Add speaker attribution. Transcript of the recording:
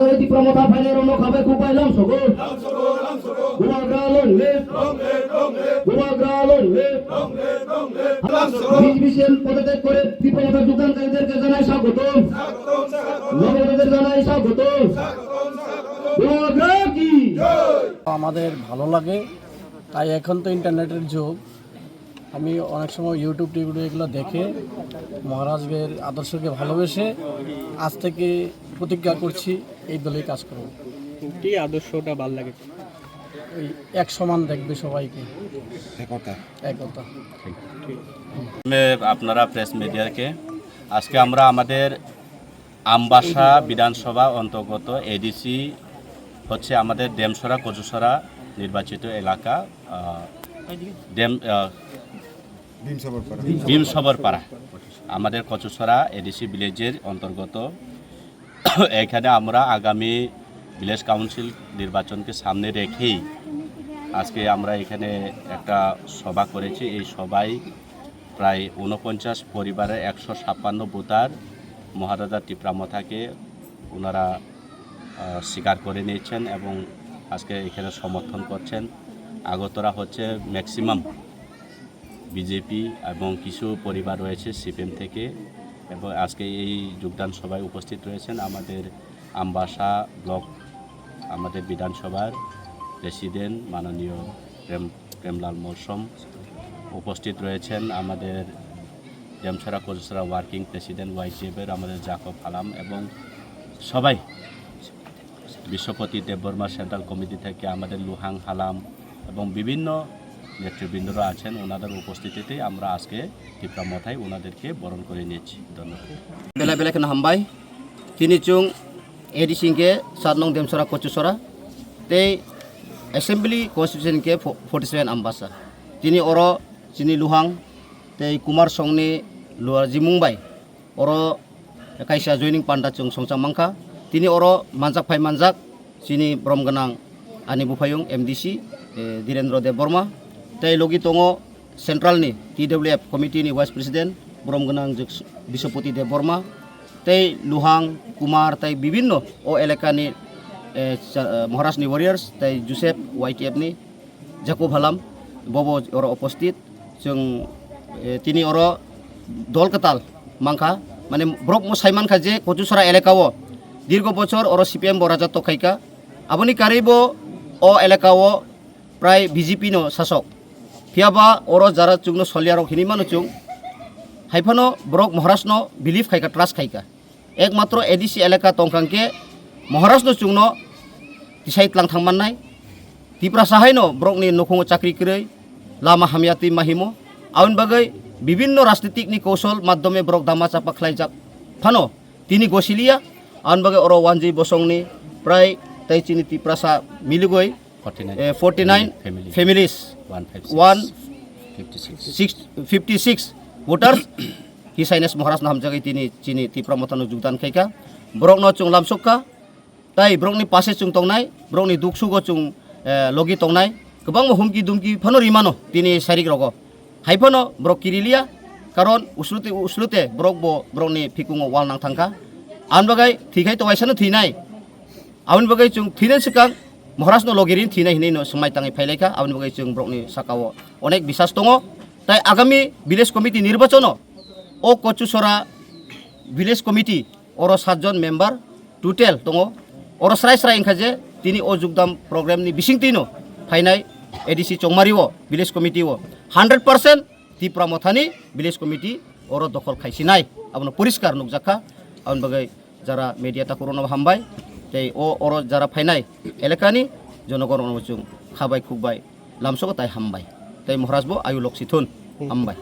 Speaker 1: Di pramota phane rono khabe ku pai lam sogo gua gralon le gua gralon le বিশেষ পদত্যাগ করে বিপ্লবের যোগদানকারীদেরকে জানাই স্বাগতম নবগতদের জানাই স্বাগতম কি
Speaker 2: আমাদের ভালো লাগে তাই এখন তো ইন্টারনেটের যুগ আমি অনেক সময় ইউটিউব টিভিতে এগুলো দেখে মহারাজের আদর্শকে ভালোবেসে আজ থেকে প্রতিজ্ঞা করছি এই দলেই কাজ করব।
Speaker 3: কি আদর্শটা ভালো লাগে?
Speaker 2: ওই এক সমান দেখবে সবাইকে,
Speaker 4: একতা।
Speaker 5: আপনারা প্রেস মিডিয়াকে আজকে আমরা আমাদের আমবাসা বিধানসভা অন্তর্গত এডিসি হচ্ছে আমাদের ডেমসরা কচুসরা নির্বাচিত এলাকা ভীমসবরপাড়া আমাদের কচুসরা এডিসি ভিলেজের অন্তর্গত। এখানে আমরা আগামী ভিলেজ কাউন্সিল নির্বাচনকে সামনে রেখেই আজকে আমরা এখানে একটা সভা করেছি। এই সভায় প্রায় 49 পরিবারের 156 ভোটার মহারাজা টিপ্রামথাকে ওনারা স্বীকার করে নিয়েছেন এবং আজকে এখানে সমর্থন করছেন। আগতরা হচ্ছে ম্যাক্সিমাম বিজেপি এবং কিছু পরিবার রয়েছে সিপিএম থেকে এবং আজকে এই যোগদান সভায় উপস্থিত রয়েছেন আমাদের আমবাসা ব্লক আমাদের বিধানসভার প্রেসিডেন্ট মাননীয় প্রেমলাল মৌসুম, উপস্থিত রয়েছেন আমাদের ডেমসরা কচুসরা ওয়ার্কিং প্রেসিডেন্ট ওয়াইটিএফের আমাদের জাকব হালাম এবং সবাই বিশ্বপতি দেববর্মা সেন্ট্রাল কমিটি থেকে আমাদের লুহাং হালাম এবং বিভিন্ন নেতৃবৃন্দরা আছেন। ওনাদের উপস্থিতিতে আমরা আজকে টিপ্রামথায় ওনাদেরকে বরণ করে নিয়েছি। ধন্যবাদ।
Speaker 6: বেলা বেলা কেন হামবাই তিনি চুং এডি সিংকে 7 নং ডেমসরা কচুসরা তে এসেম্বলি কনস্টিটিউশন के 47 आमबासा তিনি অর চিনি লুহাং তে কুমার সংনি লুয়ার জিমুংবাই অর কাইসা জয়নিং পান্ডা চুং সংচাং মাংখা তিনি অর মানজাক ফাই মানজাক চিনি ব্রহ্মগনাং আনি বুফায়ুং এমডিসি ধীরেন্দ্র দেব বর্মা তাই লগি তঙ সেন্ট্রালনি টিডব্লিউএফ কমিটিनि ভাইস প্রেসিডেন্ট ব্রহ্মগনাং বিশ্বপতি দেব বর্মা তাই লুহাং কুমার তাই বিভিন্ন ও এলাকাनि মহারাষ্ট্রনি ওয়ারিয়ার্स তাই জোসেফ ওয়াইটিএফনি জাকব হালাম ববো অর উপস্থিত जों তিনি অর দলকাতাল মাংখা মানে ব্রক মো সাইমানখা যে কচুসরা এলাকাও দীর্ঘ বছর অর সিপিএম বরাজা তখাইকা আপনি কারিব ও এলাকাও প্রায় বিজেপি নো শাসক ফিয়াবা অর যারা চুংনো সলিয়ারক হিনিমানো চুং হাইফানো ব্রক মহারাষ্ট্র বিলিফ খাইকা ট্রাস্ট খাইকা একমাত্র এডিসি এলাকা তংখাংকে মহারাষ্ট্র চুংনো তিসাইত লাং थांमाननाय तिप्रा साहायनो ब्रकनि नखंग चाकरी करै लामा हामियाति माहिमो आउन बागै विभिन्न राजनीतिकनि कौशल माध्यमे ब्रक दामा चापा खलाइजाक फानो तिनि गसिलिया आउन बागै अर वानजि बसंनि प्राय तैचिनि तिप्रा सा मिलुगै 49 families 156 voters हिसाइनेस महाराज नाम जगै तिनि चिनि तिप्रामथानो योगदान खाइका ब्रकनो चुं लामसक्का ताई ब्रकनि पासे चुं तंनाय ब्रकनि दुखसुगो चुं लगी तंनाय गोबां हुमकि दुमकि फानो रिमानो तिनि सारिक रग हाइफानो ब्रक किरिलिया कारण उसलुते ब्रक बो ब्रकनि फिकुङो वाल नां थांखा आउन बागै थिखाय तवाइसानो थिनाय आउन बागै चुं थिनाय सिगां महाराजनो लगिरिन थिनाय हिनैनो समाय ताङै फाइलायखा आउन बागै चुं ब्रकनि साकाओ अनेक बिसास दङ ताई आगामी विलेज कमिटी निर्वाचनो ओ कचुसरा विलेज कमिटी और 7 जन मेम्बार टोटेल दङ और स्राय स्राय इंखाजे तिनि ओ योगदान प्रोग्रामनि बिसिंतिनो फाइनाय एडिसि चौमारिओ विलेज कमिटीओ 100% तिप्रामथानि विलेज कमिटी और दखल खाइसिनाय आबनो परिष्कार नुकजाखा आउन बागै जारा मीडिया ताकुरनो हामबाय तै ओ और जारा फाइनाय एलाकानि जनगणनो चुं खाबाय खुबाय लामसो ताय हामबाय तै महाराजबो आयु लक्षिथुन हामबाय।